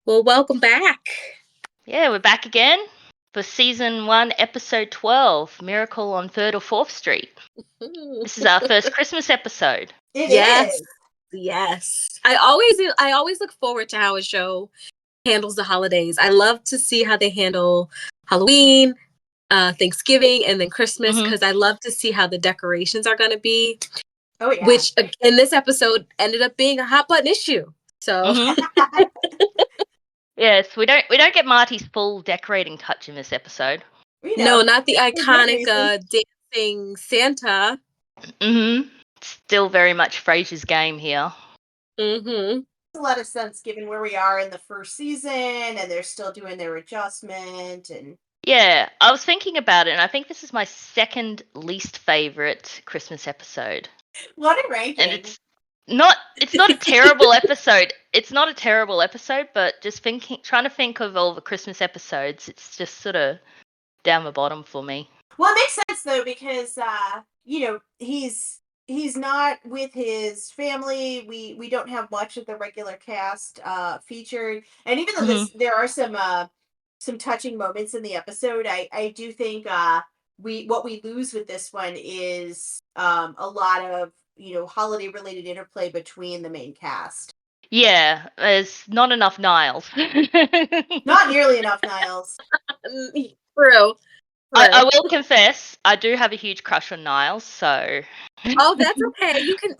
Well, welcome back. Yeah, we're back again for season 1, episode 12, Miracle on 3rd or 4th Street. This is our first Christmas episode. Yes. I always look forward to how a show handles the holidays. I love to see how they handle Halloween, Thanksgiving, and then Christmas because I love to see how the decorations are going to be. Oh yeah. Which in this episode ended up being a hot button issue. So Yes, we don't get Marty's full decorating touch in this episode. No, not the iconic dancing Santa. Still very much Frasier's game here. Makes a lot of sense given where we are in the first season, and they're still doing their adjustment. And yeah, I was thinking about it, and I think this is my second least favorite Christmas episode. What a ranking! And it's not a terrible episode. It's not a terrible episode, but just trying to think of all the Christmas episodes, it's just sort of down the bottom for me. Well, it makes sense though because he's not with his family. We don't have much of the regular cast featured, and even though there are some touching moments in the episode, I do think what we lose with this one is a lot of holiday related interplay between the main cast. Yeah, there's not enough Niles. Not nearly enough Niles. True. I will confess, I do have a huge crush on Niles, so. Oh, that's okay. You can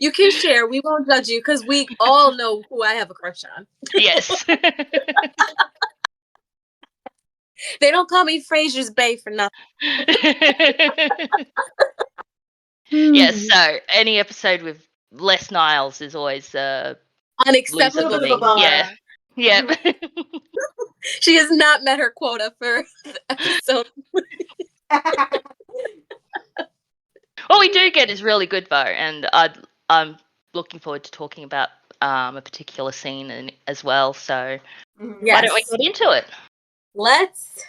you can share. We won't judge you because we all know who I have a crush on. Yes. They don't call me Frasier's Bae for nothing. Yes, so any episode with less Niles is always unacceptable. Yeah. Yep. She has not met her quota for the episode. What we do get is really good though, and I'm looking forward to talking about a particular scene as well. So why don't we get into it? Let's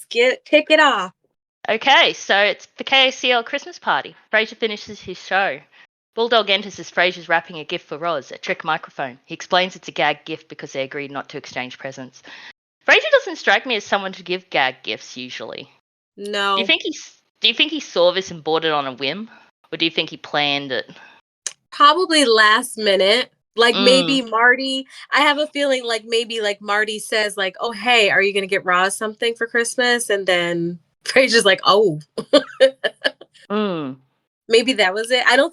kick it off. Okay, so it's the KACL Christmas party. Frasier finishes his show. Bulldog enters as Frasier's wrapping a gift for Roz, a trick microphone. He explains it's a gag gift because they agreed not to exchange presents. Frasier doesn't strike me as someone to give gag gifts usually. No. Do you think he saw this and bought it on a whim, or do you think he planned it? Probably last minute. Like maybe Marty. I have a feeling like maybe like Marty says like, "Oh hey, are you gonna get Roz something for Christmas?" And then Frasier's like, "Oh." Maybe that was it. I don't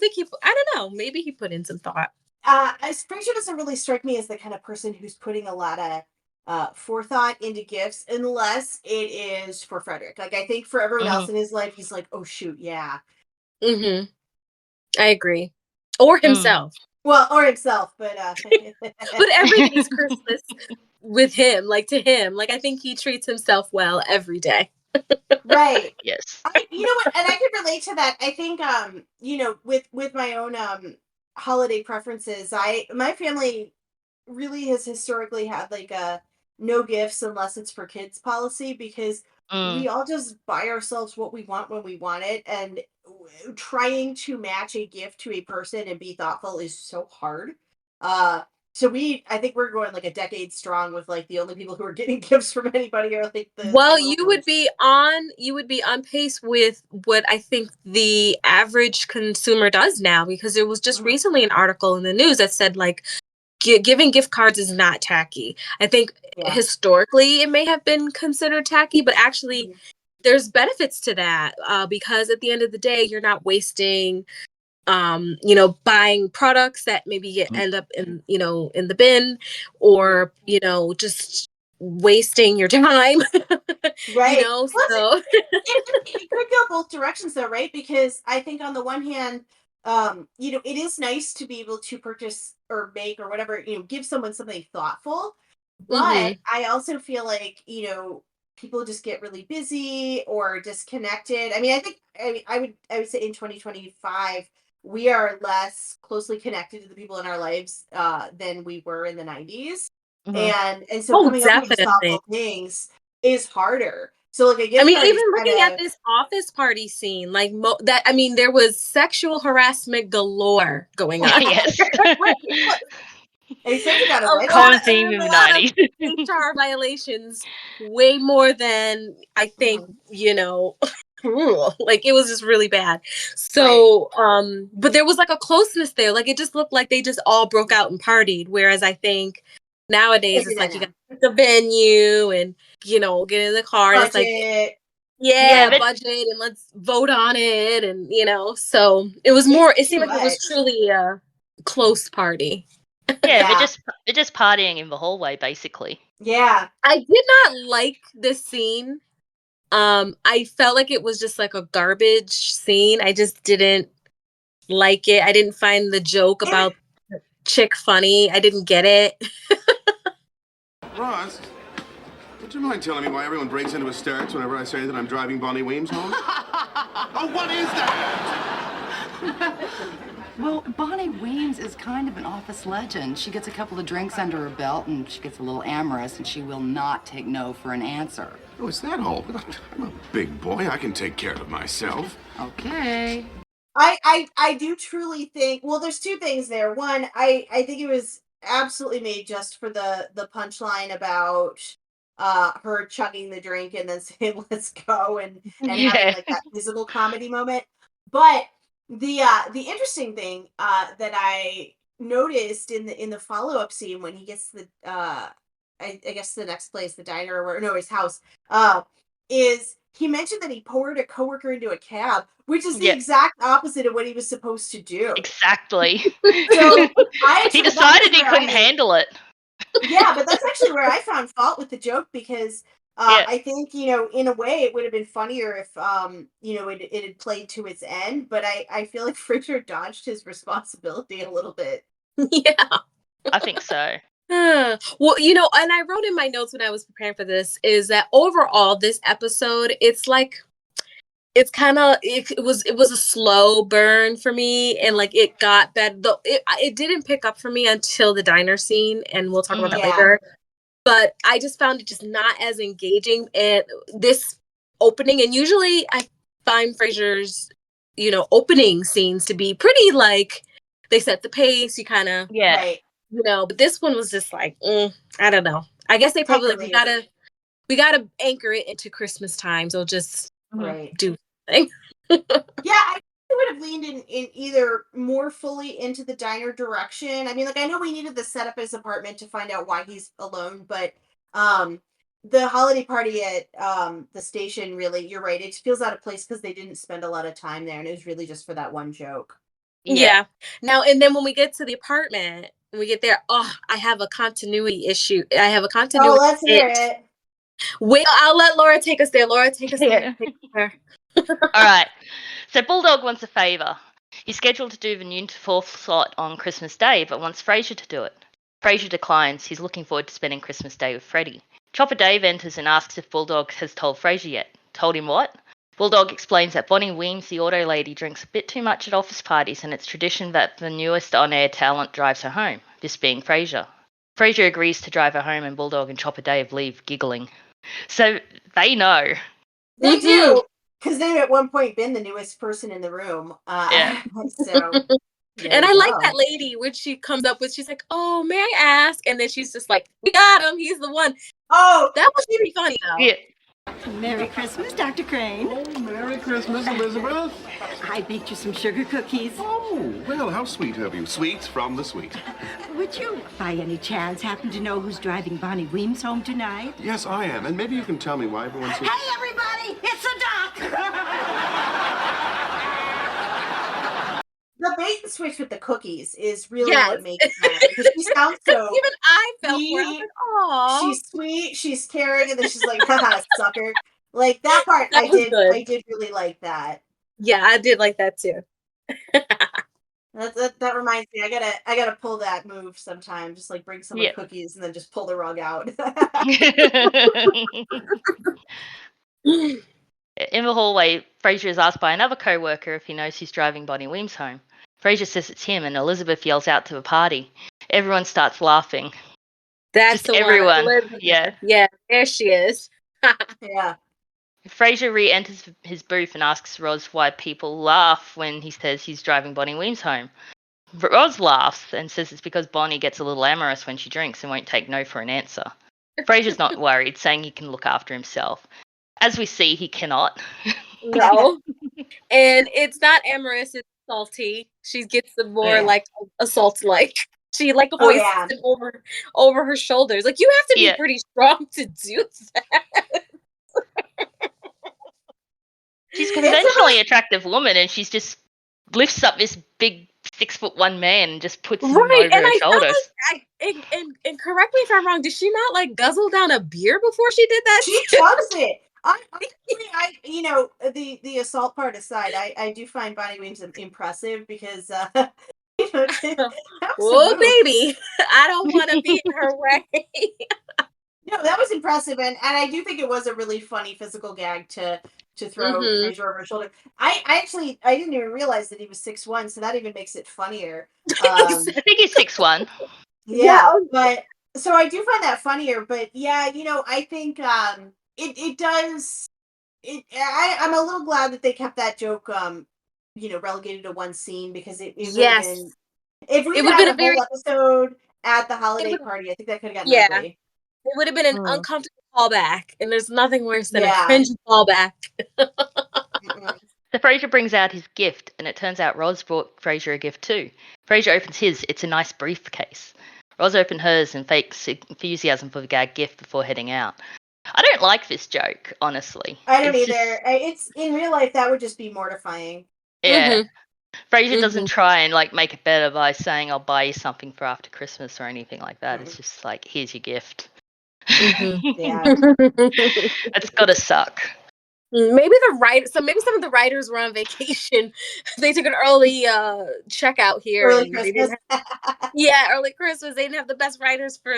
know. Maybe he put in some thought. Frasier doesn't really strike me as the kind of person who's putting a lot of forethought into gifts, unless it is for Frederick. Like I think for everyone else in his life, he's like, "Oh shoot, yeah." I agree. Or himself. Well, or himself, but but every day's Christmas with him. Like to him, like I think he treats himself well every day. Right. Yes. You know what? And I can relate to that. I think, with my own holiday preferences, my family really has historically had like a no gifts unless it's for kids policy because we all just buy ourselves what we want when we want it, and trying to match a gift to a person and be thoughtful is so hard. So I think we're going like a decade strong with like the only people who are getting gifts from anybody are like the. Well, you would be on pace with what I think the average consumer does now, because there was just recently an article in the news that said like giving gift cards is not tacky. I think historically it may have been considered tacky, but actually there's benefits to that because at the end of the day, you're not wasting buying products that maybe end up in the bin, or just wasting your time. Right. So it could go both directions though, right? Because I think on the one hand, it is nice to be able to purchase or make or whatever, give someone something thoughtful. But I also feel like, people just get really busy or disconnected. I mean, I would say in 2025, we are less closely connected to the people in our lives than we were in the 90s. And so coming up with thoughtful things is harder. So like even looking at this office party scene, like there was sexual harassment galore going on. Yes. And he said you got A away lot with of, it. Theme of a the lot of 90s. HR violations, way more than I think, like it was just really bad. So, but there was like a closeness there. Like it just looked like they just all broke out and partied. Whereas I think nowadays it's like you got to pick the venue and, get in the car. And it's like, Budget. Yeah, but budget and let's vote on it. And, so it was more, it seemed Too like it was much. truly a close party. yeah, Yeah. they're just partying in the hallway, basically. Yeah. I did not like this scene. I felt like it was just like a garbage scene. I just didn't like it. I didn't find the joke about the chick funny. I didn't get it. Roz, would you mind telling me why everyone breaks into hysterics whenever I say that I'm driving Bonnie Weems home? Oh, what is that? Well, Bonnie Weems is kind of an office legend. She gets a couple of drinks under her belt and she gets a little amorous and she will not take no for an answer. Oh, is that all? I'm a big boy. I can take care of myself. Okay. I do truly think, well, there's two things there. One, I think it was absolutely made just for the punchline about her chugging the drink and then saying let's go and having like that physical comedy moment. But the interesting thing that I noticed in the follow-up scene when he gets the I guess the next place, the diner or no, his house, is he mentioned that he poured a coworker into a cab, which is the exact opposite of what he was supposed to do. Exactly. So he decided he couldn't handle it. Yeah, but that's actually where I found fault with the joke because I think, in a way it would have been funnier if, it had played to its end, but I feel like Frasier dodged his responsibility a little bit. Yeah. I think so. Well, and I wrote in my notes when I was preparing for this is that overall this episode, it's like it was a slow burn for me, and like it got better. Though it didn't pick up for me until the diner scene, and we'll talk about that later. But I just found it just not as engaging. And this opening, and usually I find Frasier's, opening scenes to be pretty like they set the pace. You kind of Right. but this one was just like, I don't know. I guess they probably like, we gotta anchor it into Christmas time, so just do something. Yeah, I would have leaned in either more fully into the diner direction. I mean, like I know we needed to set up his apartment to find out why he's alone, but the holiday party at the station, really, you're right, it feels out of place because they didn't spend a lot of time there, and it was really just for that one joke. Yeah. Now and then when we get to the apartment, when we get there, I have a continuity issue. I have a continuity. Oh, let's hear it. Wait, I'll let Laura take us there. Laura, take us there. All right. So Bulldog wants a favour. He's scheduled to do the noon to 4 slot on Christmas Day, but wants Frasier to do it. Frasier declines. He's looking forward to spending Christmas Day with Freddie. Chopper Dave enters and asks if Bulldog has told Frasier yet. Told him what? Bulldog explains that Bonnie Weems, the auto lady, drinks a bit too much at office parties, and it's tradition that the newest on-air talent drives her home, this being Frasier. Frasier agrees to drive her home, and Bulldog and Chopper Dave leave giggling. So they know. They do, because they've at one point been the newest person in the room. So, and I like that lady when she comes up with, she's like, "Oh, may I ask?" And then she's just like, "We got him. He's the one." Oh, that was pretty funny though. Yeah. Merry Christmas, Dr. Crane. Oh, Merry Christmas, Elizabeth. I baked you some sugar cookies. Oh, well, how sweet of you. Sweets from the sweet. Would you, by any chance, happen to know who's driving Bonnie Weems home tonight? Yes, I am. And maybe you can tell me why everyone's so... Hey, everybody! It's the doc! The bait and switch with the cookies is really what makes that. Because she sounds so... Even I felt for her. Like, aw. She's sweet, she's caring, and then she's like, haha, sucker. Like, that part, I did really like that. Yeah, I did like that too. That reminds me, I gotta pull that move sometime. Just like bring some cookies and then just pull the rug out. In the hallway, Frasier is asked by another co-worker if he knows who's driving Bonnie Weems home. Frasier says it's him, and Elizabeth yells out to the party. Everyone starts laughing. That's just everyone. Yeah, there she is. Yeah. Frasier re-enters his booth and asks Roz why people laugh when he says he's driving Bonnie Weems home. Roz laughs and says it's because Bonnie gets a little amorous when she drinks and won't take no for an answer. Frasier's not worried, saying he can look after himself. As we see, he cannot. No. And it's not amorous, it's salty. She gets the more Yeah. like assault like. She like Oh, hoists yeah. him over her shoulders. Like you have to be Yeah. pretty strong to do that. She's a conventionally attractive woman, and she's just lifts up this big 6'1" man and just puts him Right. over And her I felt shoulders. like and correct me if I'm wrong, did she not like guzzle down a beer before she did that? She too? chugs it. I you know, the assault part aside, I do find Bonnie Weems impressive because you know, that was a Oh move. baby. I don't want to be in her way. No, that was impressive, and I do think it was a really funny physical gag to throw Frasier over his shoulder. I actually I didn't even realize that he was 6'1", so that even makes it funnier. I think he's 6'1". Yeah, but so I do find that funnier, but yeah, you know, I think it does I'm a little glad that they kept that joke you know, relegated to one scene because it would have Yes. been if we It had would have had a been a very whole episode at the holiday would- party, I think that could have gotten yeah. ugly. It would have been an uncomfortable callback, and there's nothing worse than a Yeah. cringy callback. Mm-mm. So Frasier brings out his gift, and it turns out Roz brought Frasier a gift too. Frasier opens his. It's a nice briefcase. Roz opened hers and fakes enthusiasm for the gag gift before heading out. I don't like this joke, honestly. I don't It's either. It's in real life that would just be mortifying. Yeah. Mhm. Frasier doesn't try and like make it better by saying I'll buy you something for after Christmas or anything like that. It's just like, here's your gift. Yeah. It's gotta suck. Maybe maybe some of the writers were on vacation. They took an early checkout here. Early and they Christmas. didn't have, early Christmas. They didn't have the best writers for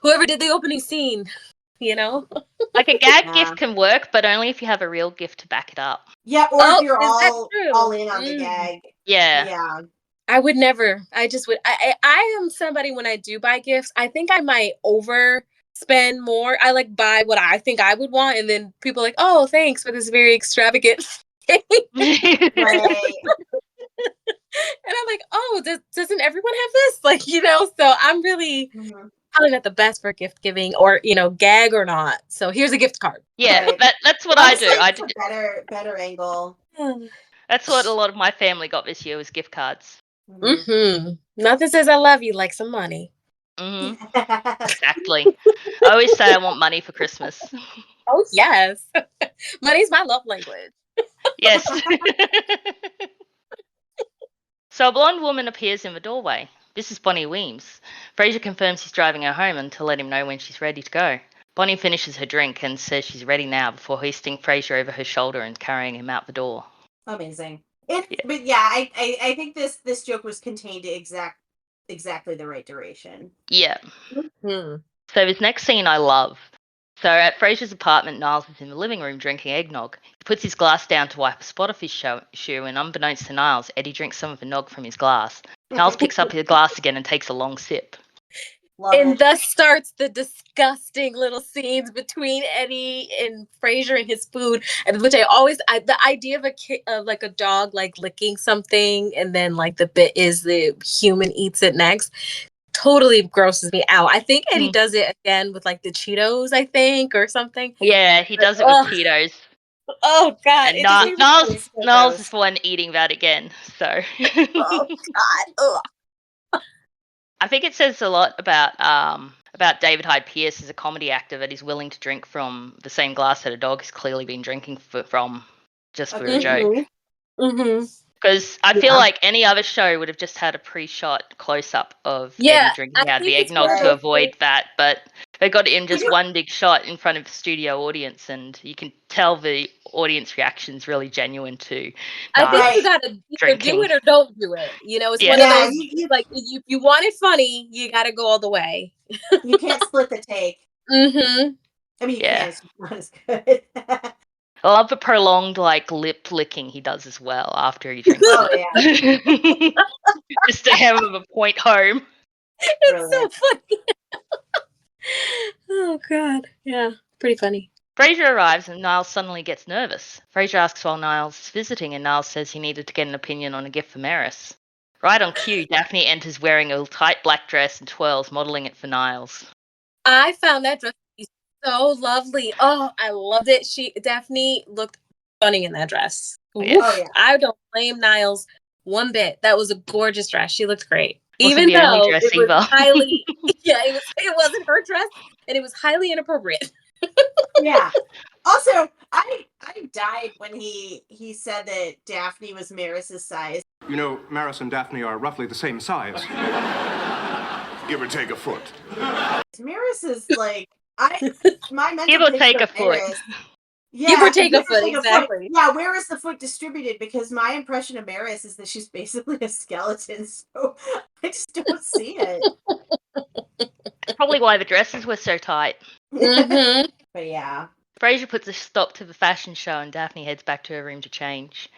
whoever did the opening scene. You know. Like a gag Yeah. gift can work, but only if you have a real gift to back it up. Yeah, or if you're is that true? all in on the gag. Yeah. Yeah. I would never. I just would. I am somebody when I do buy gifts. I think I might overspend more. I like buy what I think I would want, and then people are like, oh, thanks for this very extravagant thing. Right. And I'm like, oh, doesn't everyone have this? Like, you know, so I'm really Mhm. probably not the best for gift giving or, you know, gag or not. So here's a gift card. Yeah, Right. that's what I do. Honestly, I it's a better angle. That's what a lot of my family got this year was gift cards. Mhm. Nothing says I love you like some money. Hmm Exactly. I always say I want money for Christmas. Oh, yes. Money's my love language. Yes. So a blonde woman appears in the doorway. This is Bonnie Weems. Frasier confirms he's driving her home and to let him know when she's ready to go. Bonnie finishes her drink and says she's ready now before hoisting Frasier over her shoulder and carrying him out the door. Amazing. Yeah. But yeah, I think this joke was contained to exactly the right duration. Yeah. Hmm. So this next scene I love. So at Frasier's apartment, Niles is in the living room drinking eggnog. He puts his glass down to wipe a spot off his shoe, and unbeknownst to Niles, Eddie drinks some of the nog from his glass. Niles picks up his glass again and takes a long sip. Love And it. thus starts the disgusting little scenes between Eddie and Frasier and his food, and which the idea of like a dog like licking something, and then like the bit is the human eats it next. Totally grosses me out. I think Eddie does it again with like the Cheetos, I think, or something. Yeah, he does it with Cheetos. Oh God! And It just seems It's so Niles gross. is the one eating that again. So oh God! Ugh. I think it says a lot about David Hyde Pierce as a comedy actor that he's willing to drink from the same glass that a dog has clearly been drinking from just for a joke. Mm-hmm. Because I feel like any other show would have just had a pre-shot close-up of Yeah, Eddie drinking I out of the think it's eggnog one of to those avoid things- that, but they got it in just you- one big shot in front of the studio audience, and you can tell the audience reaction's really genuine to I think Niles you gotta either drinking. do it or don't do it. You know, it's Yeah. one of Yeah, those you like if you want it funny, you gotta go all the way. you can't split the take. Mm-hmm. I mean, you Yeah. can. It's just not as good. I love the prolonged like lip licking he does as well after he drinks Oh it. Just to have a point home. It's Brilliant. so funny. Oh God, yeah, pretty funny. Frasier arrives and Niles suddenly gets nervous. Frasier asks while Niles is visiting and Niles says he needed to get an opinion on a gift for Maris. Right on cue, Daphne enters wearing a tight black dress and twirls, modelling it for Niles. I found that dress to be so lovely. Oh, I loved it. Daphne looked stunning in that dress. Yeah. Oh, yeah. I don't blame Niles one bit. That was a gorgeous dress. She looked great. Wasn't Even the only though dress it was either. highly it wasn't her dress and it was highly inappropriate. Yeah. Also, I died when he said that Daphne was Maris's size. You know, Maris and Daphne are roughly the same size. Give or take a foot. Maris is like my mental Give or picture take a of foot. Maris- Yeah, Give or take a foot, exactly. Yeah, where is the foot distributed? Because my impression of Maris is that she's basically a skeleton, so I just don't see it. That's probably why the dresses were so tight. Mm-hmm. But yeah. Frasier puts a stop to the fashion show and Daphne heads back to her room to change.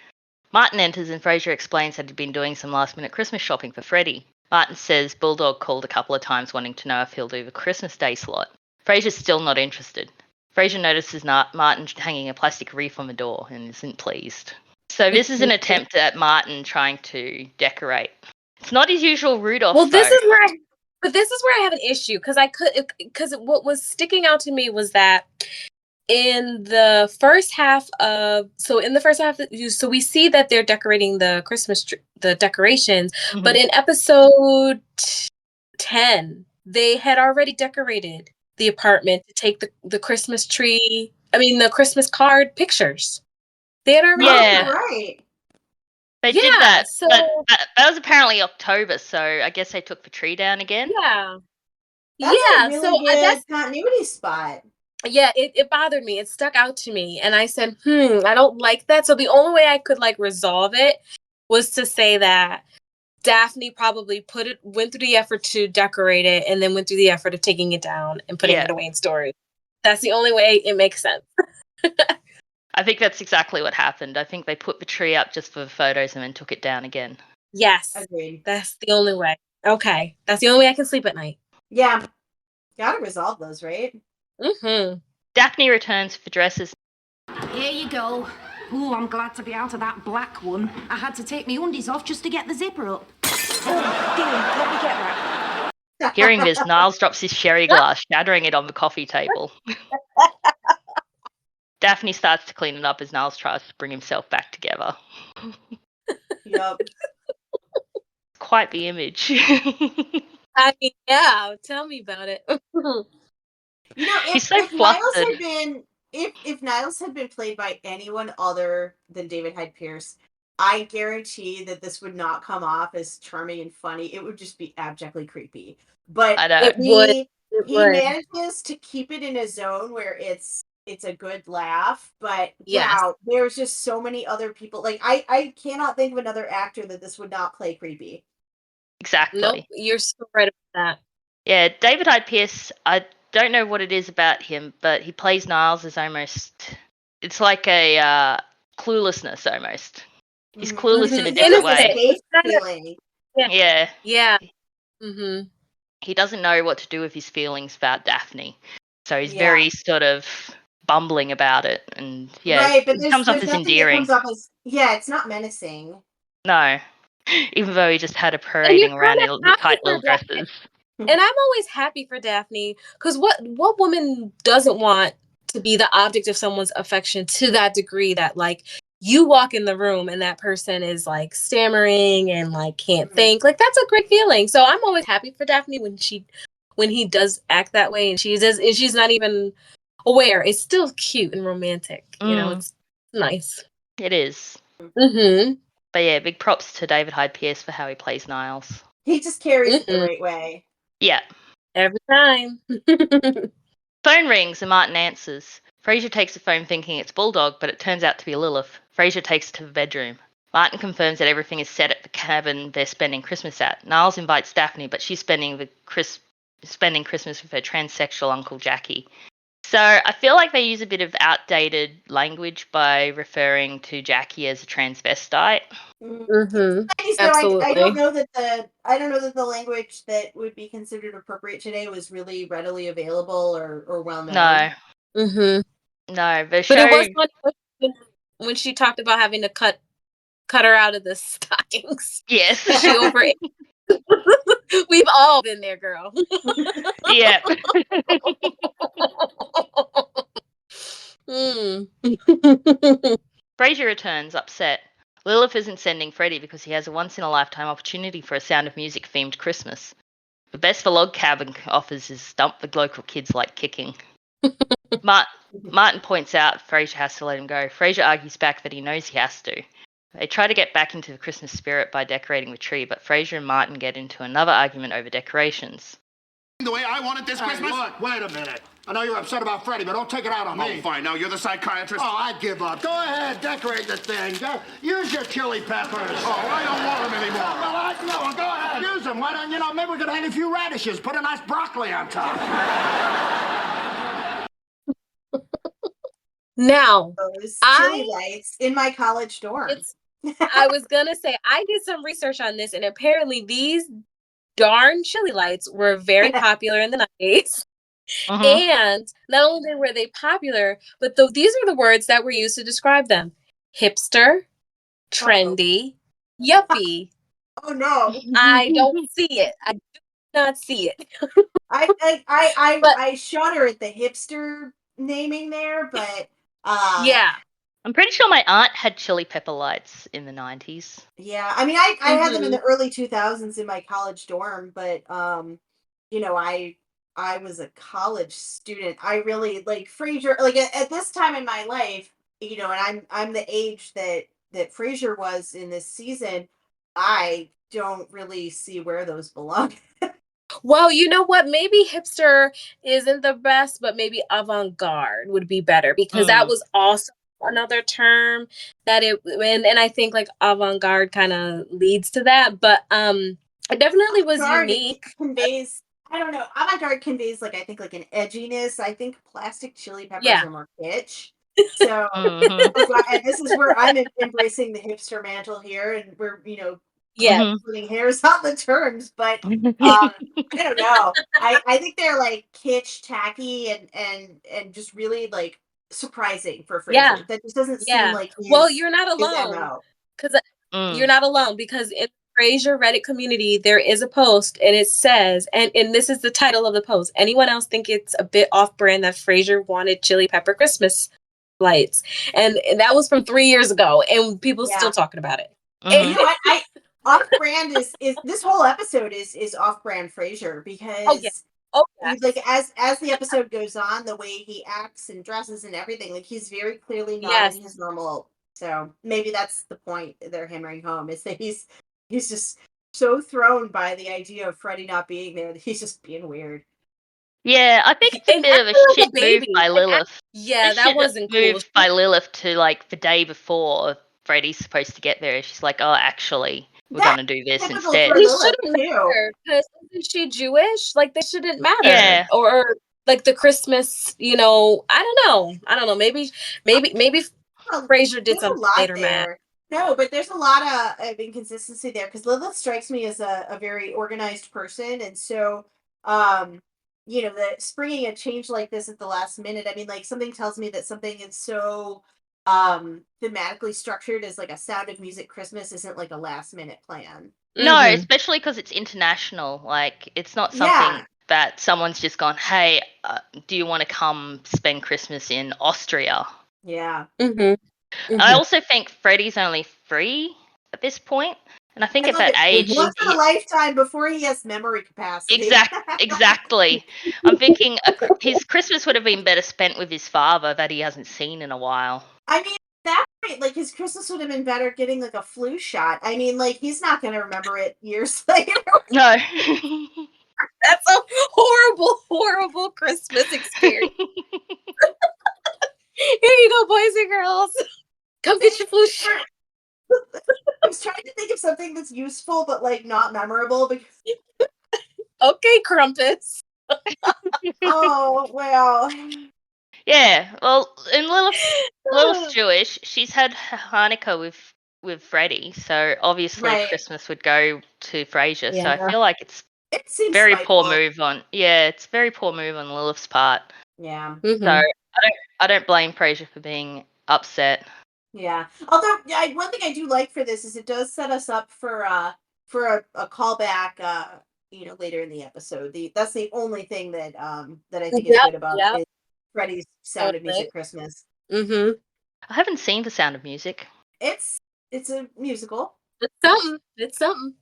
Martin enters and Frasier explains that he'd been doing some last-minute Christmas shopping for Freddie. Martin says Bulldog called a couple of times wanting to know if he'll do the Christmas Day slot. Frasier's still not interested. Frasier notices Martin hanging a plastic wreath on the door and isn't pleased. So this is an attempt at Martin trying to decorate. It's not his usual Rudolph. Well, this is where I have an issue because what was sticking out to me was that in the first half, so we see that they're decorating the the decorations, but in episode 10, they had already decorated the apartment to take the Christmas tree. I mean, the Christmas card pictures. They had already. Yeah. Right. They did that. So But that was apparently October, so I guess they took the tree down again. yeah. That's yeah. a really So good that's continuity spot. yeah, it bothered me. It stuck out to me. And I said, I don't like that. So the only way I could resolve it was to say that Daphne probably went through the effort to decorate it and then went through the effort of taking it down and putting it away in storage. That's the only way it makes sense. I think that's exactly what happened. I think they put the tree up just for the photos and then took it down again. Yes. Agreed. That's the only way. Okay. That's the only way I can sleep at night. Yeah. Gotta resolve those, right? Mm-hmm. Daphne returns for dresses. Here you go. Ooh, I'm glad to be out of that black one. I had to take my undies off just to get the zipper up. Oh, dear, let me get that. Hearing this, Niles drops his sherry glass, shattering it on the coffee table. Daphne starts to clean it up as Niles tries to bring himself back together. Yep. Quite the image. I mean, yeah, tell me about it. You know, He's so if Niles flustered. had been if Niles had been played by anyone other than David Hyde Pierce, I guarantee that this would not come off as charming and funny. It would just be abjectly creepy. But I know. It would. he manages to keep it in a zone where it's a good laugh, but Yes. wow, there's just so many other people. Like I cannot think of another actor that this would not play creepy. Exactly. Nope, you're so right about that. Yeah, David Hyde Pierce, I don't know what it is about him, but he plays Niles as almost, it's like a cluelessness almost. He's clueless in a He's different innocent, way. safe feeling. Yeah. Yeah. Mm-hmm. He doesn't know what to do with his feelings about Daphne. So he's Yeah. very sort of bumbling about it. And yeah, Right, but it there's comes off as nothing endearing. that comes off as it's not menacing. No. Even though he just had her parading around in tight little dresses. And I'm always happy for Daphne because what woman doesn't want to be the object of someone's affection to that degree that you walk in the room and that person is stammering and can't think. That's a great feeling. So I'm always happy for Daphne when he does act that way and she's not even aware. It's still cute and romantic. You know, it's nice. It is. Mm-hmm. But yeah, big props to David Hyde Pierce for how he plays Niles. He just carries it the right way. Yeah. Every time. Phone rings and Martin answers. Frasier takes the phone thinking it's Bulldog, but it turns out to be Lilith. Frasier takes it to the bedroom. Martin confirms that everything is set at the cabin they're spending Christmas at. Niles invites Daphne, but she's spending Christmas with her transsexual Uncle Jackie. So I feel like they use a bit of outdated language by referring to Jackie as a transvestite. Mm-hmm. Absolutely. I don't know that the language that would be considered appropriate today was really readily available or well known. No. Mm-hmm. No, but it was funny when she talked about having to cut her out of the stocking. stockings. Yes. She over. We've all been there, girl. Yeah. Mm. Frasier returns, upset. Lilith isn't sending Freddie because he has a once-in-a-lifetime opportunity for a Sound of Music-themed Christmas. The best the log cabin offers is stump the local kids like kicking. Martin points out Frasier has to let him go. Frasier argues back that he knows he has to. They try to get back into the Christmas spirit by decorating the tree, but Frasier and Martin get into another argument over decorations. The way I want it this Christmas? Look, wait a minute. I know you're upset about Freddie, but don't take it out on me. Oh, fine. Now you're the psychiatrist. Oh, I give up. Go ahead, decorate the thing. Use your chili peppers. Oh, I don't want them anymore. No, go ahead. Use them. Why don't maybe we could hang a few radishes, put a nice broccoli on top. Now, Those chili lights in my college dorm. I was gonna say I did some research on this, and apparently these darn chili lights were very popular in the 90s. And not only were they popular, but these are the words that were used to describe them: hipster, trendy, yuppie. Oh no! I don't see it. I do not see it. I shudder at the hipster naming there, but yeah. I'm pretty sure my aunt had chili pepper lights in the 90s. Yeah, I mean, I had them in the early 2000s in my college dorm, but I was a college student. I really like Frasier. Like at this time in my life, and I'm the age that Frasier was in this season. I don't really see where those belong. Well, you know what? Maybe hipster isn't the best, but maybe avant-garde would be better, because that was also another term that and I think like avant-garde kind of leads to that, but it definitely was unique. Conveys, I don't know, avant-garde conveys like, I think, like an edginess. I think plastic chili peppers are more kitsch. So and this is where I'm embracing the hipster mantle here, and we're putting hairs on the terms, but I don't know. I think they're like kitsch, tacky, and just really like surprising for Frasier. Yeah. That just doesn't seem like well, you're not alone, because you're not alone, because in the Frasier Reddit community there is a post, and it says, and this is the title of the post: anyone else think it's a bit off-brand that Frasier wanted chili pepper Christmas lights? And that was from 3 years ago, and people still talking about it. And you know what? Off-brand is this whole episode is off-brand Frasier, because like as the episode goes on, the way he acts and dresses and everything, like he's very clearly not in his normal. So maybe that's the point they're hammering home, is that he's just so thrown by the idea of Freddie not being there that he's just being weird. Yeah, I think it's a bit of a shit move by Lilith. Yeah, that wasn't cool. Move by Lilith to like the day before Freddie's supposed to get there. She's like, oh, actually, we're going to do this instead. It shouldn't matter, because isn't she Jewish? Like, they shouldn't matter. Yeah. Or like the Christmas, I don't know. Maybe Frasier did something later, man. No, but there's a lot of inconsistency there, because Lilith strikes me as a very organized person, and so the springing a change like this at the last minute, I mean, like, something tells me that something is so thematically structured as like a Sound of Music Christmas isn't like a last minute plan. No, especially because it's international. Like, it's not something that someone's just gone, hey, do you want to come spend Christmas in Austria? Yeah. I also think Freddie's only 3 at this point, and I think at that age, once in a lifetime before he has memory capacity. Exactly. I'm thinking his Christmas would have been better spent with his father that he hasn't seen in a while. I mean, that point, like, his Christmas would have been better getting like a flu shot. I mean, like, he's not going to remember it years later. No. That's a horrible, horrible Christmas experience. Here you go, boys and girls. Come get your flu shot. I was trying to think of something that's useful but like not memorable, because okay, Crumpets. Oh well. Yeah, well, and Lilith's Jewish. She's had Hanukkah with Freddie, so obviously Christmas would go to Frasier. Yeah. So I feel like it seems very spiteful. Poor move on. Yeah, it's very poor move on Lilith's part. Yeah. So I don't blame Frasier for being upset. Yeah. Although one thing I do like for this is it does set us up for a callback later in the episode. That's the only thing that I think is Yep, good about yep, it is Freddie's Sound of totally. Music Christmas. Mm-hmm. I haven't seen The Sound of Music. It's a musical. It's something. It's something.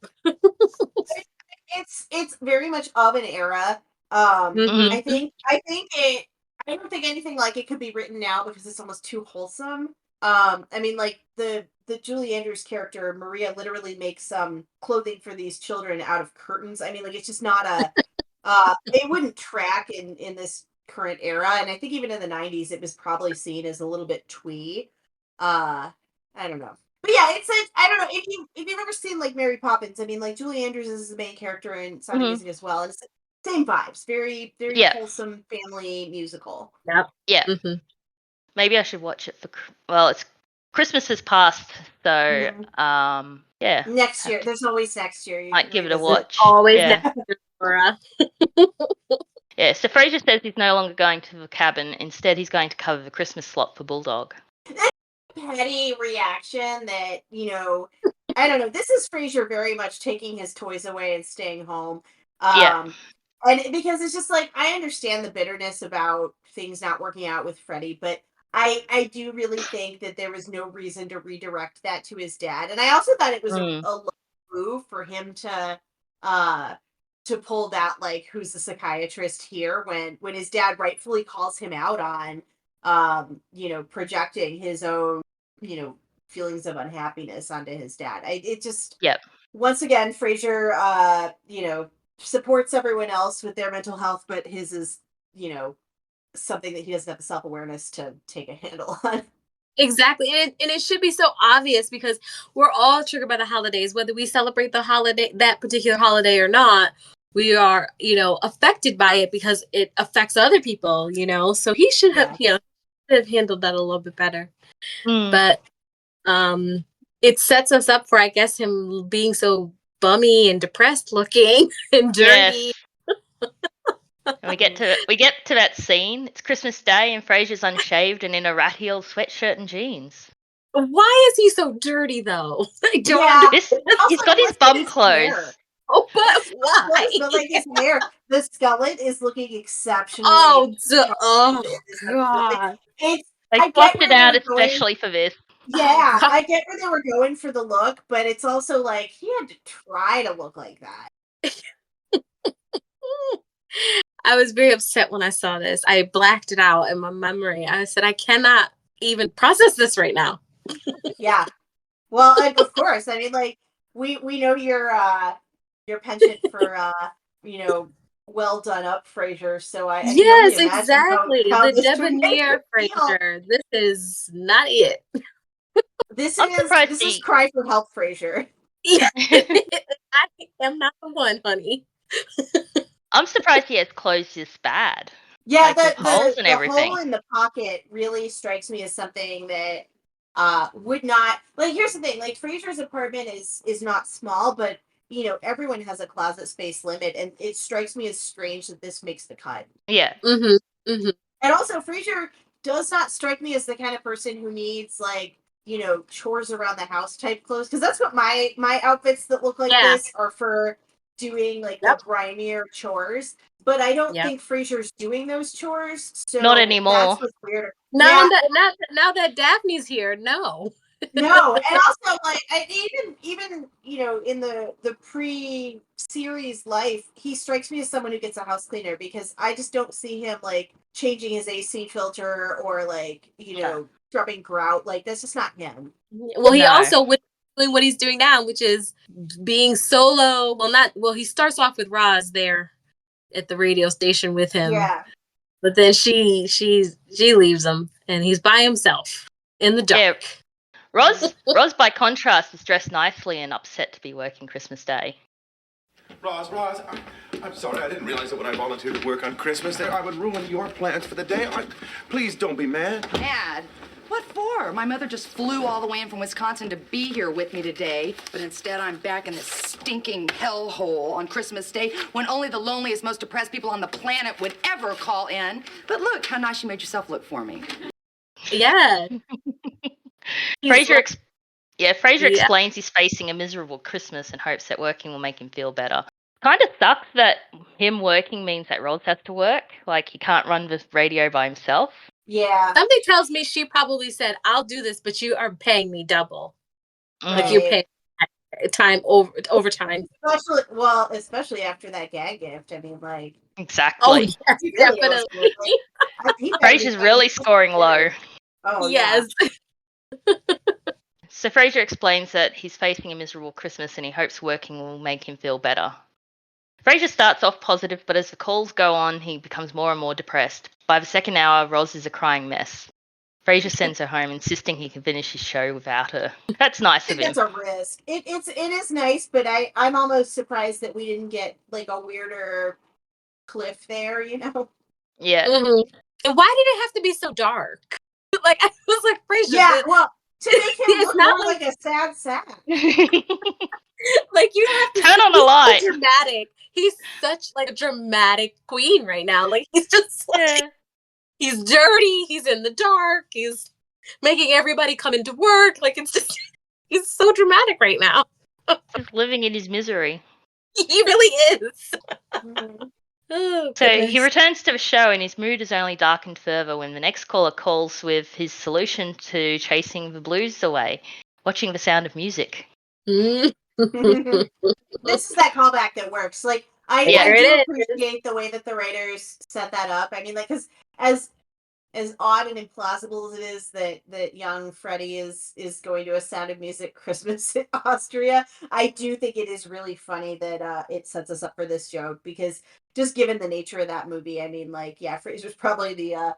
It's very much of an era. Mm-hmm. I don't think anything like it could be written now because it's almost too wholesome. I mean, like the Julie Andrews character Maria literally makes some clothing for these children out of curtains. I mean, like it's just not a it wouldn't track in this current era, and I think even in the '90s it was probably seen as a little bit twee. I don't know. But yeah, it's like I don't know if you've ever seen like Mary Poppins. I mean, like Julie Andrews is the main character in Sound of Mhm. Music as well, and it's same vibes. Very very Yeah. wholesome family musical. Yep. Yeah. Mm-hmm. Maybe I should watch it well, it's Christmas has passed, so yeah. Next have year, to- there's always next year. You Might can give it a revisit. watch. Always Yeah. next year, Laura. Yeah. So Frasier says he's no longer going to the cabin. Instead, he's going to cover the Christmas slot for Bulldog. Petty reaction that I don't know. This is Frasier very much taking his toys away and staying home. Yeah. And because it's just like I understand the bitterness about things not working out with Freddie, but I do really think that there was no reason to redirect that to his dad. And I also thought it was a low move for him to pull that like who's the psychiatrist here when his dad rightfully calls him out on projecting his own feelings of unhappiness onto his dad. It just Yep. once again Frasier supports everyone else with their mental health, but his is something that he doesn't have the self-awareness to take a handle on. Exactly. And it should be so obvious because we're all triggered by the holidays, whether we celebrate that particular holiday or not. We are, affected by it because it affects other people, So he should have, should have handled that a little bit better. But it sets us up for, I guess, him being so bummy and depressed looking and dirty. Yes. And we get to that scene. It's Christmas Day, and Frasier's unshaved and in a ratty old sweatshirt and jeans. Why is he so dirty though? I don't understand. He's got his bum clothes. Hair? Oh, but why? But like his hair, the skillet is looking exceptionally. Oh, God! They swapped it out especially for this. Yeah, I get where they were going for the look, but it's also like he had to try to look like that. I was very upset when I saw this. I blacked it out in my memory. I said, I cannot even process this right now. Yeah. Well, and of course, I mean, like we know your penchant for well done up Frasier. So I yes, can only exactly. how The this debonair Frasier. This is not it. This is cry for help, Frasier. Yeah. I am not the one, honey. I'm surprised he has clothes this bad. Yeah, like with holes and the everything. hole in the pocket really strikes me as something that would not like. Here's the thing: like Frasier's apartment is not small, but everyone has a closet space limit, and it strikes me as strange that this makes the cut. Yeah. Mm-hmm. Mm-hmm. And also, Frasier does not strike me as the kind of person who needs like chores around the house type clothes, because that's what my outfits that look like this are for, doing like the grimier chores. But I don't think Frasier's doing those chores. So not anymore. That's what's weird. Now that Daphne's here, no. No, and also like even in the pre-series life, he strikes me as someone who gets a house cleaner, because I just don't see him like changing his AC filter or like scrubbing grout. Like that's just not him. Well, he also doing what he's doing now, which is being solo. Well, he starts off with Roz there at the radio station with him. Yeah. But then she leaves him and he's by himself in the dark. Yeah. Roz, by contrast, is dressed nicely and upset to be working Christmas Day. Roz, I'm sorry. I didn't realize that when I volunteered to work on Christmas Day, I would ruin your plans for the day. Please don't be mad. Mad? What for? My mother just flew all the way in from Wisconsin to be here with me today, but instead I'm back in this stinking hellhole on Christmas Day when only the loneliest, most depressed people on the planet would ever call in. But look how nice you made yourself look for me. Yeah. Frasier, like, Frasier yeah. explains he's facing a miserable Christmas and hopes that working will make him feel better. Kind of sucks that him working means that Roz has to work. Like, he can't run the radio by himself. Yeah. Something tells me she probably said, "I'll do this, but you are paying me double. Like you're Right. paying time overtime." Especially after that gag gift. I mean, like, Oh Exactly. yes, he really owes definitely. me. Like, he better be Frasier's paying really me scoring low. consider. Oh yeah. Yes. So Frasier explains that he's facing a miserable Christmas and he hopes working will make him feel better. Frasier starts off positive, but as the calls go on, he becomes more and more depressed. By the second hour, Roz is a crying mess. Frasier sends her home, insisting he can finish his show without her. That's nice I of think him. that's a risk. It is nice, but I'm almost surprised that we didn't get like a weirder cliff there. You know? Yeah. Mhm. And why did it have to be so dark? Like I was like, Frasier, Yeah. Well, to make him it's look not more like like a sad sack. like you don't have to Turn on the he's light. so dramatic. He's such like a dramatic queen right now. Like he's just like Yeah. he's dirty, he's in the dark, he's making everybody come into work. Like it's just he's so dramatic right now. Just living in his misery. He really is. Mhm. Oh So he goodness. returns to the show and his mood is only darkened further when the next caller calls with his solution to chasing the blues away, watching The Sound of Music. Mm. This is that callback that works. Like Yeah. I There do it is. appreciate the way that the writers set that up. I mean, like, because as odd and implausible as it is that young Freddie is going to a Sound of Music Christmas in Austria, I do think it is really funny that it sets us up for this joke because just given the nature of that movie, I mean, like, yeah, Fraser's probably the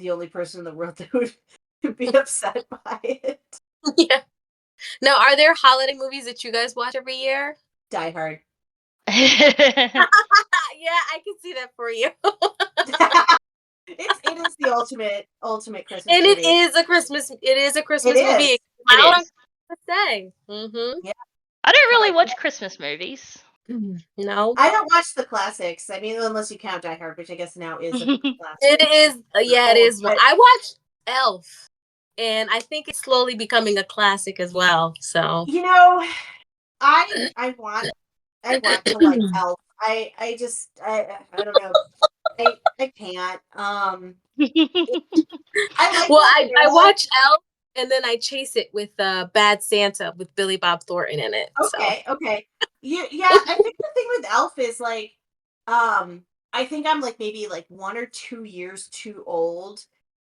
only person in the world that would be upset by it. Yeah. Now, are there holiday movies that you guys watch every year? Die Hard. Yeah, I can see that for you. It is the ultimate Christmas And movie. it is a Christmas movie. It It is. came out on is. Christmas Day. Mm-hmm. Yeah. I don't really Like, watch Christmas movies. No. I don't watch the classics. I mean, unless you count Die Hard, which I guess now is a classic. It is yeah, it Old, is one. but I watched Elf, and I think it's slowly becoming a classic as well. So you know, I want to like Elf. I just I don't know. I can't. I like well, Will I Ferrell. watch Elf and then I chase it with Bad Santa with Billy Bob Thornton in it. So Okay. Yeah, I think the thing with Elf is like, I think I'm like maybe like 1 or 2 years too old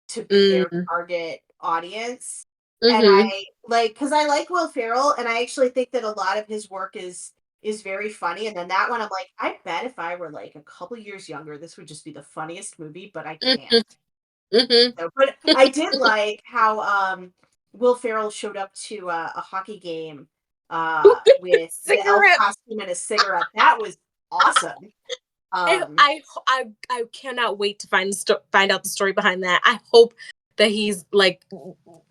to be their mm, target audience. And mm-hmm. I like because I like Will Ferrell, and I actually think that a lot of his work is very funny. And then that one, I'm like, I bet if I were like a couple years younger, this would just be the funniest movie, but I Mm-hmm. can't. Mm-hmm. So, but I did like how Will Ferrell showed up to a hockey game with the elf Cigarette. costume and a cigarette. That was awesome. And Um, I cannot wait to find out the story behind that. I hope that he's like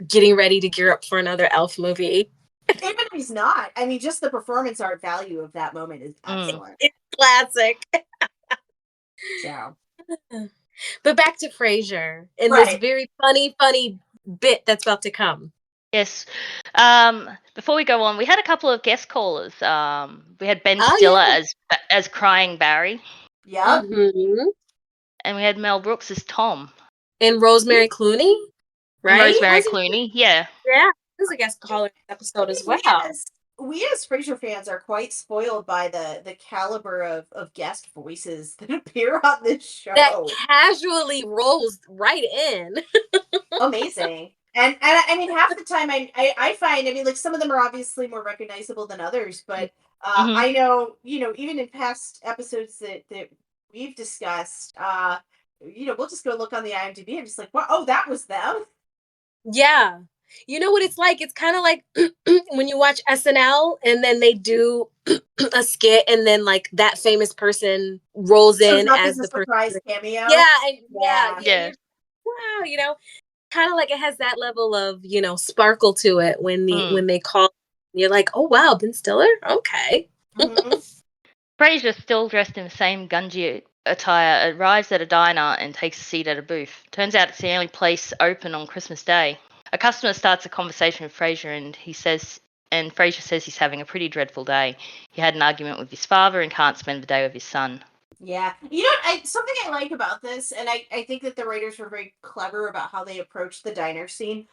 getting ready to gear up for another Elf movie. even if he's not, I mean, just the performance art value of that moment is excellent. It's classic. So, But back to Frasier and this right. very funny bit that's about to come. Yes. Before we go on, we had a couple of guest callers. We had Ben Oh, Stiller yeah. as crying Barry, Yep. Mhm. and we had Mel Brooks as Tom. And Rosemary Clooney, And right? Rosemary Was it? Clooney. Yeah. Yeah, he was a guest caller episode as well. We as Frasier fans are quite spoiled by the caliber of guest voices that appear on this show. That casually rolls right in. Amazing. And I mean, half the time I find, I mean, like some of them are obviously more recognizable than others, but Mhm. I know, even in past episodes that we've discussed, we'll just go look on the IMDb and just like, wow, oh, that was them. Yeah. You know what it's like? It's kind of like when you watch SNL and then they do a skit and then like that famous person rolls Shows in up as as a the person. surprise cameo. Yeah, and Yeah. Yeah. wow, kind of like it has that level of, sparkle to it when they call. You're like, oh wow, Ben Stiller? Okay. Mhm. Frasier, still dressed in the same Gunji attire, arrives at a diner and takes a seat at a booth. Turns out it's the only place open on Christmas Day. A customer starts a conversation with Frasier, and Frasier says he's having a pretty dreadful day. He had an argument with his father and can't spend the day with his son. Yeah. You know what? Something I like about this, and I think that the writers were very clever about how they approached the diner scene.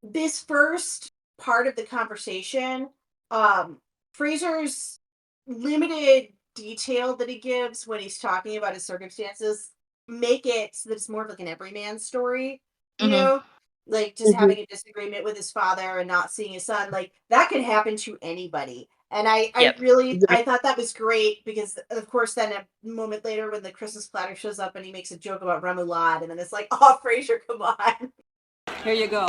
This first part of the conversation, Fraser's limited detail that he gives when he's talking about his circumstances make it so that it's more of like an everyman story, you know? Like just having a disagreement with his father and not seeing his son, like that could happen to anybody. And I Yep. really, I thought that was great because, of course, then a moment later when the Christmas platter shows up and he makes a joke about remoulade, and then it's like, oh, Frasier, come on. Here you go.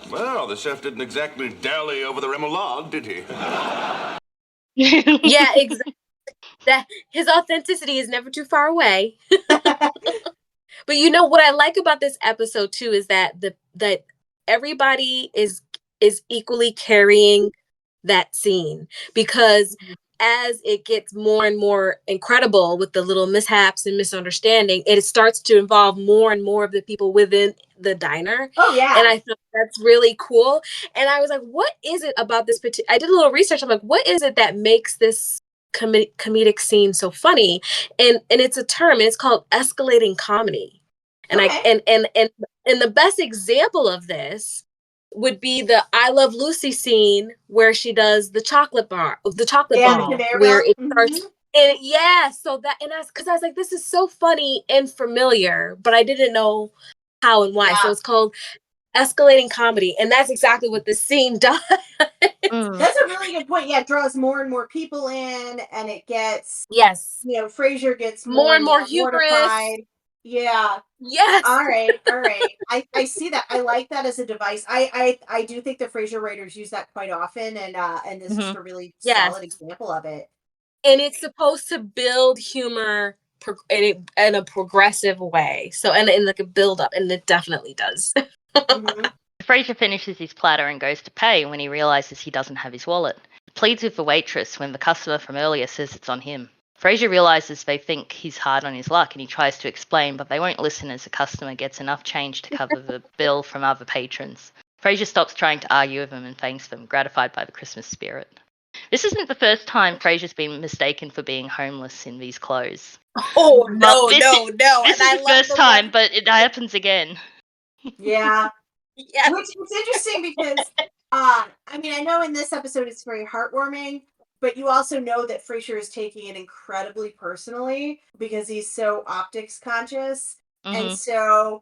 Well, the chef didn't exactly dally over the remoulade, did he? Yeah, exactly. That his authenticity is never too far away. But you know what I like about this episode too is that that everybody is equally carrying that scene, because as it gets more and more incredible with the little mishaps and misunderstanding, it starts to involve more and more of the people within the diner. Oh, yeah. And I thought that's really cool. And I was like, what is it about this particular? I did a little research. I'm like, what is it that makes this comedic scene so funny? And it's a term, and it's called escalating comedy. And Okay. and the best example of this would be the I Love Lucy scene where she does the chocolate Yeah, ball, the conveyor where belt. it starts. And yeah, so that, and because I was like, this is so funny and familiar, but I didn't know how and why. Yeah. So it's called escalating comedy, and that's exactly what this scene does. That's a really good point. Yeah, it draws more and more people in, and it gets, Yes, you know, Frasier gets more and more mortified. humorous. Yeah. Yes. All right. I see that. I like that as a device. I do think the Frasier writers use that quite often, and this is a really Yes. solid example of it. And it's supposed to build humor in a progressive way. So, and in like a build up, and it definitely does. Frasier finishes his platter and goes to pay when he realizes he doesn't have his wallet. He pleads with the waitress when the customer from earlier says it's on him. Frasier realizes they think he's hard on his luck, and he tries to explain, but they won't listen as the customer gets enough change to cover the bill from other patrons. Frasier stops trying to argue with them and thanks them, gratified by the Christmas spirit. This isn't the first time Frasier's been mistaken for being homeless in these clothes. Oh, no. This And is the first time, but it happens again. Yeah. Yes. Which is interesting because, I mean, I know in this episode it's very heartwarming, but you also know that Frasier is taking it incredibly personally because he's so optics conscious. And so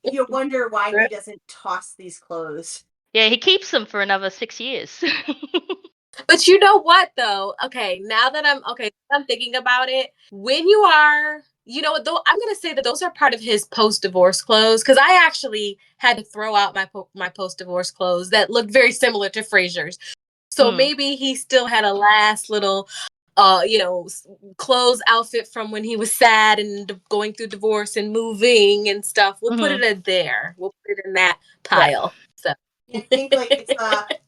you wonder why he doesn't toss these clothes. Yeah, he keeps them for another 6 years. But you know what, though? Okay, now that I'm thinking about it, when you are, you know, though, I'm gonna say that those are part of his post-divorce clothes, because I actually had to throw out my post-divorce clothes that looked very similar to Frasier's. So maybe he still had a last little, you know, clothes outfit from when he was sad and going through divorce and moving and stuff. We'll put it in there. We'll put it in that pile. So. I think like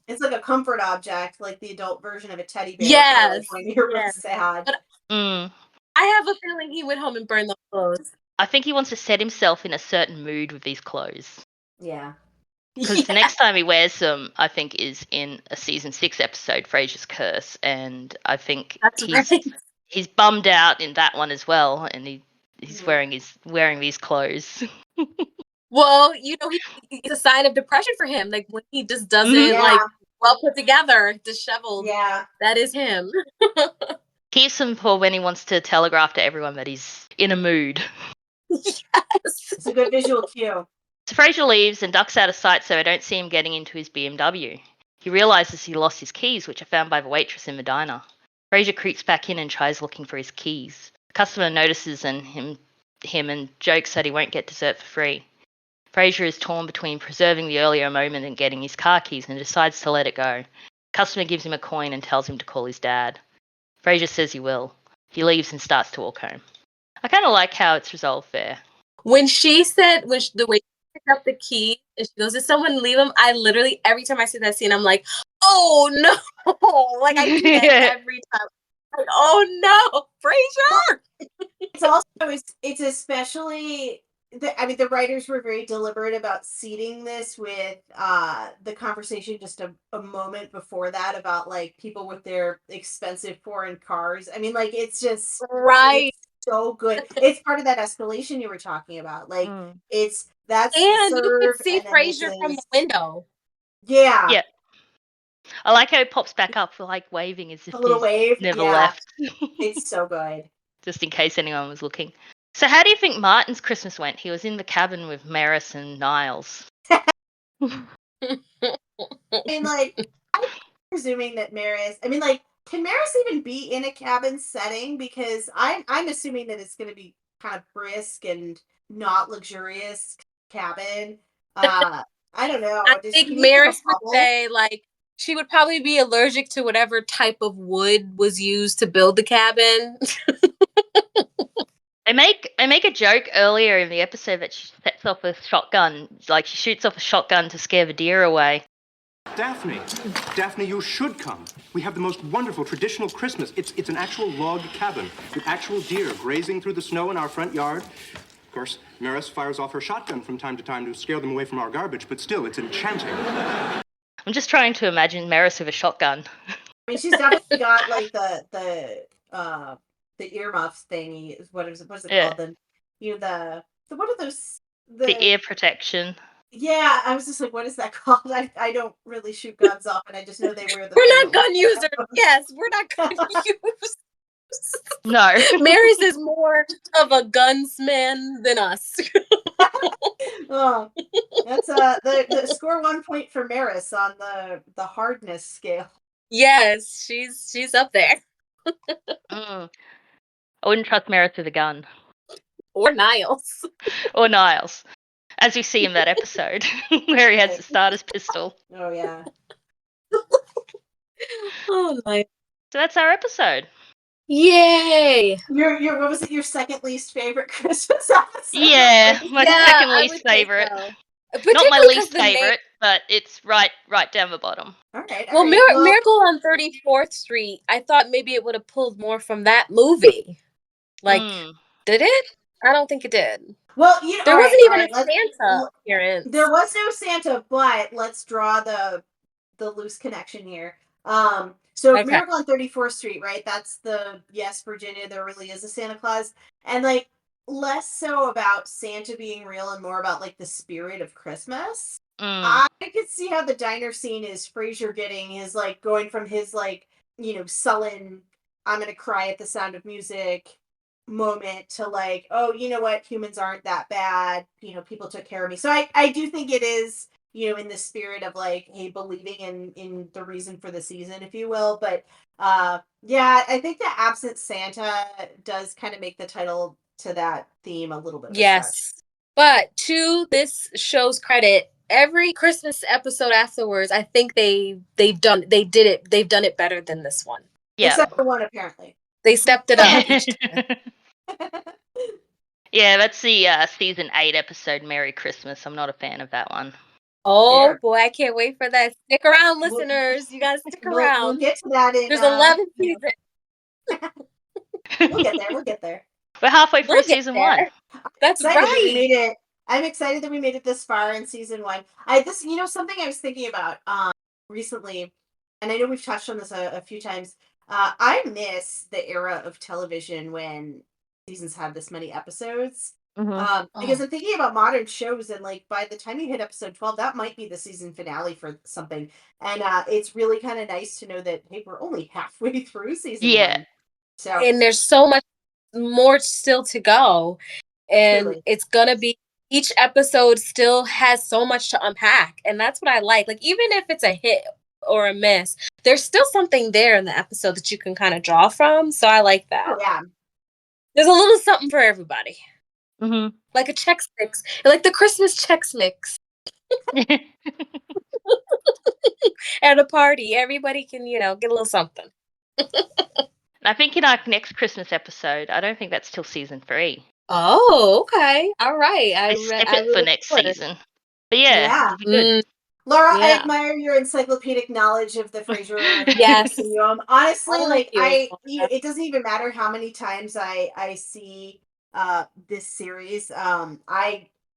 it's like a comfort object, like the adult version of a teddy bear. Yes. When you're really sad. But I have a feeling he went home and burned those clothes. I think he wants to set himself in a certain mood with these clothes. Yeah. Because the next time he wears them, I think, is in a season 6 episode, Frasier's Curse, and I think he's bummed out in that one as well, and he's wearing these clothes. Well, you know, it's a sign of depression for him. Like when he just doesn't like well put together, disheveled. Yeah, that is him. Keeps them for when he wants to telegraph to everyone that he's in a mood. Yes, it's a good visual cue. So Frasier leaves and ducks out of sight so I don't see him getting into his BMW. He realizes he lost his keys, which are found by the waitress in the diner. Frasier creeps back in and tries looking for his keys. The customer notices him and jokes that he won't get dessert for free. Frasier is torn between preserving the earlier moment and getting his car keys and decides to let it go. The customer gives him a coin and tells him to call his dad. Frasier says he will. He leaves and starts to walk home. I kind of like how it's resolved there. When the way she picked up the key and she goes, "Did someone leave him?" I literally, every time I see that scene, I'm like, "Oh no!" Like I do that every time. Like, oh no, Frasier! It's also it's especially the writers were very deliberate about seeding this with the conversation just a moment before that about like people with their expensive foreign cars. I mean, like it's just Right. it's so good. It's part of that escalation you were talking about. Like that's the And you could serve, see and then this Frasier from the is window. yeah, Yeah. I like how he pops back up for like waving as if a little he's wave. never Yeah, left, it's so good. just in case anyone was looking. So, how do you think Martin's Christmas went? He was in the cabin with Maris and Niles. I mean, like, I'm presuming that Maris. I mean, like, can Maris even be in a cabin setting? Because I'm assuming that it's going to be kind of brisk and not luxurious cabin. I don't know. I Does think she need like a Maris would bubble? say like she would probably be allergic to whatever type of wood was used to build the cabin. I make a joke earlier in the episode that she sets off a shotgun, like she shoots off a shotgun to scare the deer away. Daphne, you should come. We have the most wonderful traditional Christmas. It's an actual log cabin with actual deer grazing through the snow in our front yard. Of course, Maris fires off her shotgun from time to time to scare them away from our garbage, but still, it's enchanting. I'm just trying to imagine Maris with a shotgun. I mean, she's definitely got like the earmuffs thingy. What's it Yeah. called? The what are those? The ear protection. Yeah, I was just like, what is that called? I don't really shoot guns off, and I just know they wear the. We're thing not that gun looks users. like- Yes, we're not gun users. No. Maris is more of a gunsman than us. Oh, that's the score 1 point for Maris on the hardness scale. Yes, she's up there. I wouldn't trust Maris with a gun. Or Niles. Or Niles. As we see in that episode where he has the starter's pistol. Oh yeah. Oh my. So that's our episode. Yay! Your what was it? Your second least favorite Christmas episode? Yeah, my second I least would say favorite. so. Not my Particularly 'cause least the name- favorite, but it's right down the bottom. All right. Well, all right. Miracle on 34th Street, I thought maybe it would have pulled more from that movie. Like, did it? I don't think it did. Well, there all wasn't right, even a Santa appearance. There was no Santa, but let's draw the loose connection here. So Okay. Miracle on 34th Street, right? That's the yes, Virginia, there really is a Santa Claus. And like less so about Santa being real and more about like the spirit of Christmas. I could see how the diner scene is Frasier getting his like going from his like, sullen, I'm gonna cry at the sound of music moment to like, oh, you know what, humans aren't that bad, people took care of me. So I do think it is, in the spirit of like, hey, believing in the reason for the season, if you will. But yeah, I think the absent Santa does kind of make the title to that theme a little bit of a Yes. stretch. But to this show's credit, every Christmas episode afterwards, I think they've done it better than this one. Yeah. Except for one, apparently. They stepped it up each time. Yeah, that's the season 8 episode, Merry Christmas. I'm not a fan of that one. Oh Fair. boy, I can't wait for that. Stick around, listeners. You guys stick around. We'll get to that in There's 11 seasons. We'll get there. We're halfway through We'll get season there. 1. That's Excited that we right. made it. I'm excited that we made it this far in season 1. Something I was thinking about recently, and I know we've touched on this a few times. I miss the era of television when seasons had this many episodes. Because I'm thinking about modern shows, and like by the time you hit episode 12, that might be the season finale for something. And it's really kind of nice to know that, hey, we're only halfway through season 1. So And there's so much more still to go. And Truly. it's gonna be, each episode still has so much to unpack. And that's what I like. Like, even if it's a hit or a miss, there's still something there in the episode that you can kind of draw from. So I like that. Oh yeah. There's a little something for everybody. Mm-hmm. Like a Chex Mix. Like the Christmas Chex Mix. At a party, everybody can, get a little something. I think in our next Christmas episode, I don't think that's till season 3. Oh, okay. All right. They skip it for next season. But Yeah. it'll be good. Laura, I Yeah. admire your encyclopedic knowledge of the Frasier Yes. continuum. Honestly, Thank like you, Laura. it doesn't even matter how many times I see this series.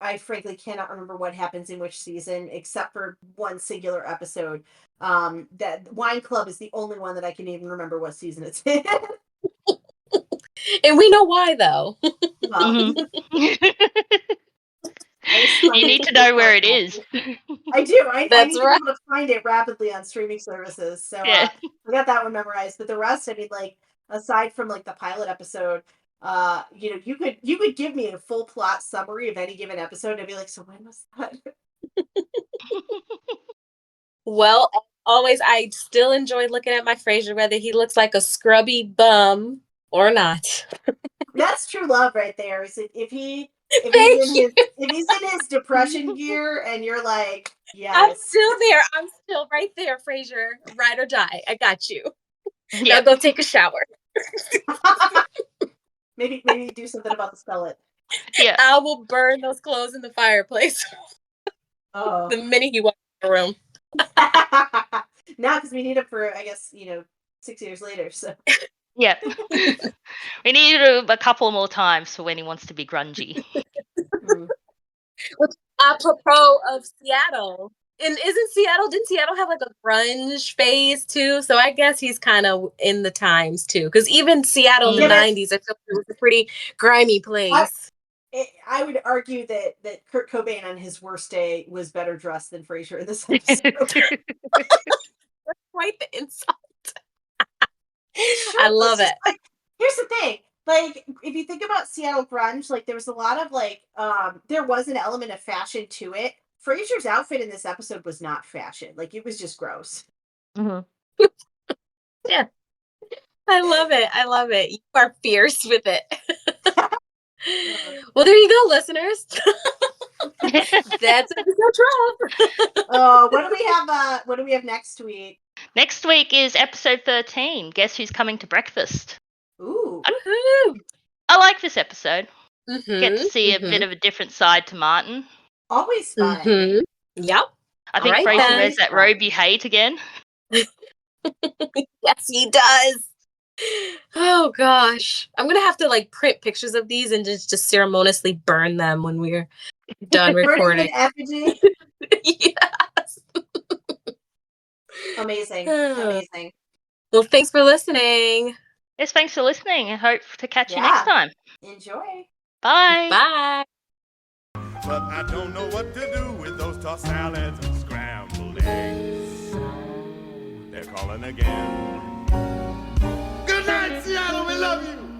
I frankly cannot remember what happens in which season, except for one singular episode. That Wine Club is the only one that I can even remember what season it's in. And we know why, though. Well, Mhm. I just You find need it to know where it cool. is. I do. I That's need to be right. able to find it rapidly on streaming services. So Yeah. I got that one memorized. But the rest, I mean, like aside from like the pilot episode, you could give me a full plot summary of any given episode, and I'd be like, so when was that? Well, as always, I still enjoy looking at my Frasier, whether he looks like a scrubby bum or not. That's true love right there. Is it if he's Thank in you. his depression gear, and you're like, I'm yes. still there. I'm still right there, Frasier. Ride or die. I got you. Now Yep. go take a shower. maybe do something about the skeleton. Yeah. I will burn those clothes in the fireplace Oh. the minute he walks in the room. Now, because we need it for, I guess, 6 years later. So Yeah. We need a couple more times for when he wants to be grungy. Which, apropos of Seattle, and didn't Seattle have like a grunge phase too? So I guess he's kind of in the times too. Because even Seattle in the Yeah, but- 90s, I feel like it was a pretty grimy place. I would argue that Kurt Cobain on his worst day was better dressed than Frasier in this episode. Quite the insult. It's true. I love It's just, it. like, here's the thing. Like, if you think about Seattle grunge, like there was a lot of like there was an element of fashion to it. Frasier's outfit in this episode was not fashion. Like it was just gross. Mhm. Yeah. I love it. I love it. You are fierce with it. Well, there you go, listeners. That's episode 12. What do we have next week? Next week is episode 13. Guess who's coming to breakfast? Ooh. Woohoo. I like this episode. Get to Mhm, see a bit of a different side to Martin. Always fun. mhm. Yep. I think Alright, Frasier then. wears that robe you hate again. Yes, he does. Oh gosh. I'm gonna have to like print pictures of these and just ceremoniously burn them when we're done Burning recording. in effigy. Yes. Amazing. Amazing. Well, thanks for listening. Yes, thanks for listening. I hope to catch you Yeah. next time. Enjoy. Bye. Bye. But I don't know what to do with those tossed salads and scrambled eggs. They're calling again. Good night, Seattle. We love you.